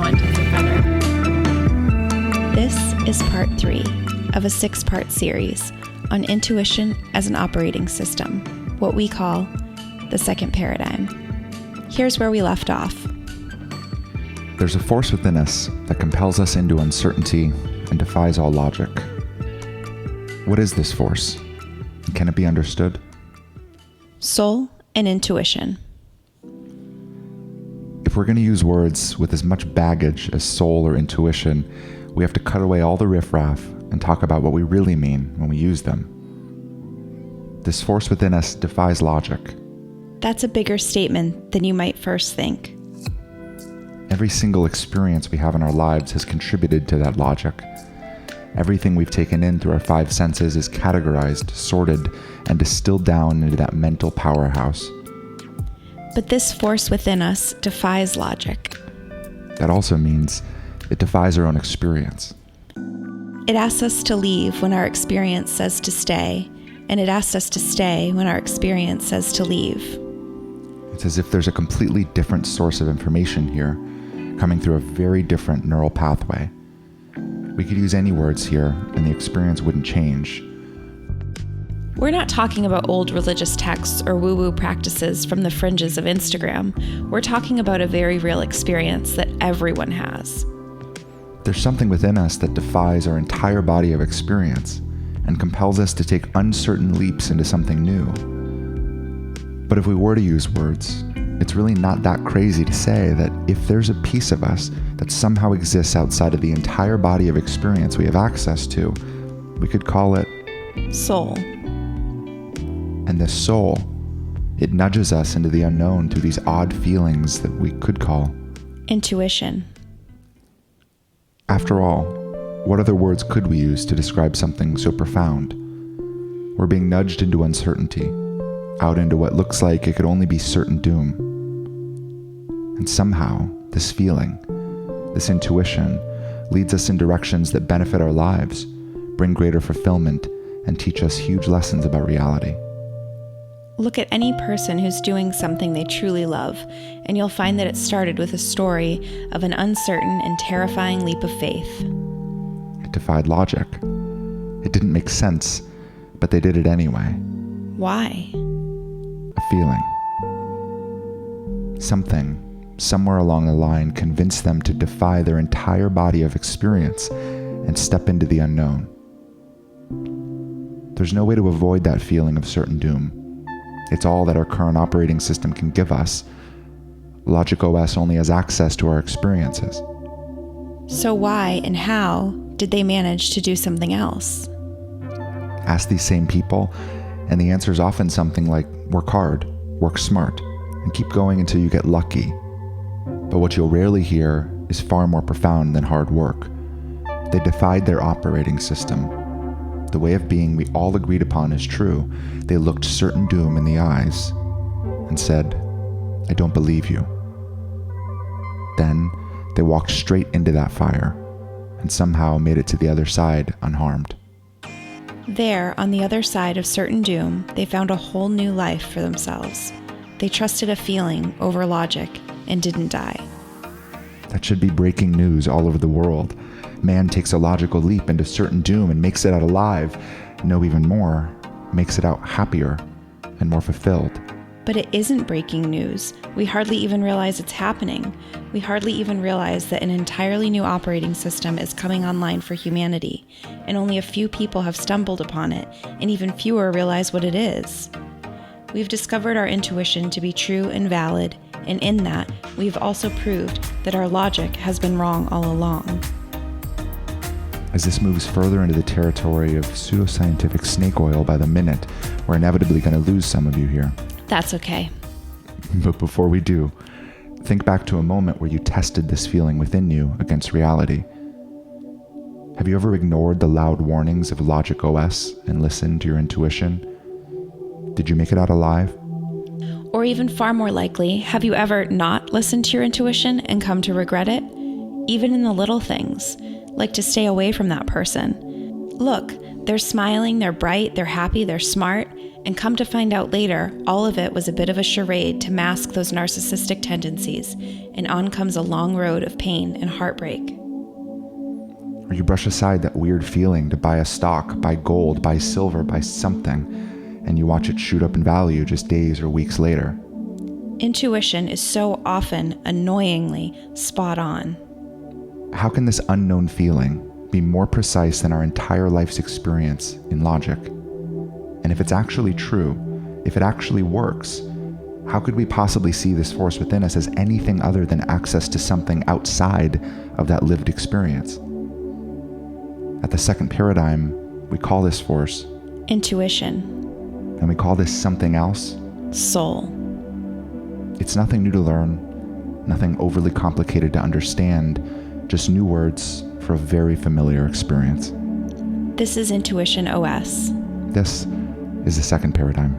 no intents are better. This is part 3 of a 6-part series on intuition as an operating system, what we call the second paradigm. Here's where we left off. There's a force within us that compels us into uncertainty and defies all logic. What is this force? Can it be understood? Soul and intuition. If we're going to use words with as much baggage as soul or intuition, we have to cut away all the riffraff and talk about what we really mean when we use them. This force within us defies logic. That's a bigger statement than you might first think. Every single experience we have in our lives has contributed to that logic. Everything we've taken in through our 5 senses is categorized, sorted, and distilled down into that mental powerhouse. But this force within us defies logic. That also means it defies our own experience. It asks us to leave when our experience says to stay, and it asks us to stay when our experience says to leave. It's as if there's a completely different source of information here, coming through a very different neural pathway. We could use any words here, and the experience wouldn't change. We're not talking about old religious texts or woo-woo practices from the fringes of Instagram. We're talking about a very real experience that everyone has. There's something within us that defies our entire body of experience and compels us to take uncertain leaps into something new. But if we were to use words, it's really not that crazy to say that if there's a piece of us that somehow exists outside of the entire body of experience we have access to, we could call it soul. And this soul, it nudges us into the unknown through these odd feelings that we could call intuition. After all, what other words could we use to describe something so profound? We're being nudged into uncertainty, out into what looks like it could only be certain doom. And somehow, this feeling, this intuition, leads us in directions that benefit our lives, bring greater fulfillment, and teach us huge lessons about reality. Look at any person who's doing something they truly love, and you'll find that it started with a story of an uncertain and terrifying leap of faith. It defied logic. It didn't make sense, but they did it anyway. Why? A feeling. Something, somewhere along the line, convinced them to defy their entire body of experience and step into the unknown. There's no way to avoid that feeling of certain doom. It's all that our current operating system can give us. Logic OS only has access to our experiences. So why and how did they manage to do something else? Ask these same people, and the answer is often something like work hard, work smart, and keep going until you get lucky. But what you'll rarely hear is far more profound than hard work. They defied their operating system. The way of being we all agreed upon is true. They looked certain doom in the eyes and said, "I don't believe you." Then they walked straight into that fire and somehow made it to the other side unharmed. There, on the other side of certain doom, they found a whole new life for themselves. They trusted a feeling over logic and didn't die. That should be breaking news all over the world. Man takes a logical leap into certain doom and makes it out alive. No, even more, makes it out happier and more fulfilled. But it isn't breaking news. We hardly even realize it's happening. We hardly even realize that an entirely new operating system is coming online for humanity, and only a few people have stumbled upon it, and even fewer realize what it is. We've discovered our intuition to be true and valid, and in that, we've also proved that our logic has been wrong all along. As this moves further into the territory of pseudoscientific snake oil by the minute, we're inevitably going to lose some of you here. That's okay. But before we do, think back to a moment where you tested this feeling within you against reality. Have you ever ignored the loud warnings of Logic OS and listened to your intuition? Did you make it out alive? Or even far more likely, have you ever not listened to your intuition and come to regret it? Even in the little things, like to stay away from that person. Look, they're smiling, they're bright, they're happy, they're smart, And come to find out later, all of it was a bit of a charade to mask those narcissistic tendencies, and on comes a long road of pain and heartbreak. Or you brush aside that weird feeling to buy a stock, buy gold, buy silver, buy something, and you watch it shoot up in value just days or weeks later. Intuition is so often annoyingly spot on. How can this unknown feeling be more precise than our entire life's experience in logic? And if it's actually true, if it actually works, how could we possibly see this force within us as anything other than access to something outside of that lived experience? At the second paradigm, we call this force Intuition. And we call this something else Soul. It's nothing new to learn, nothing overly complicated to understand, just new words for a very familiar experience. This is intuitionOS. This is the second paradigm.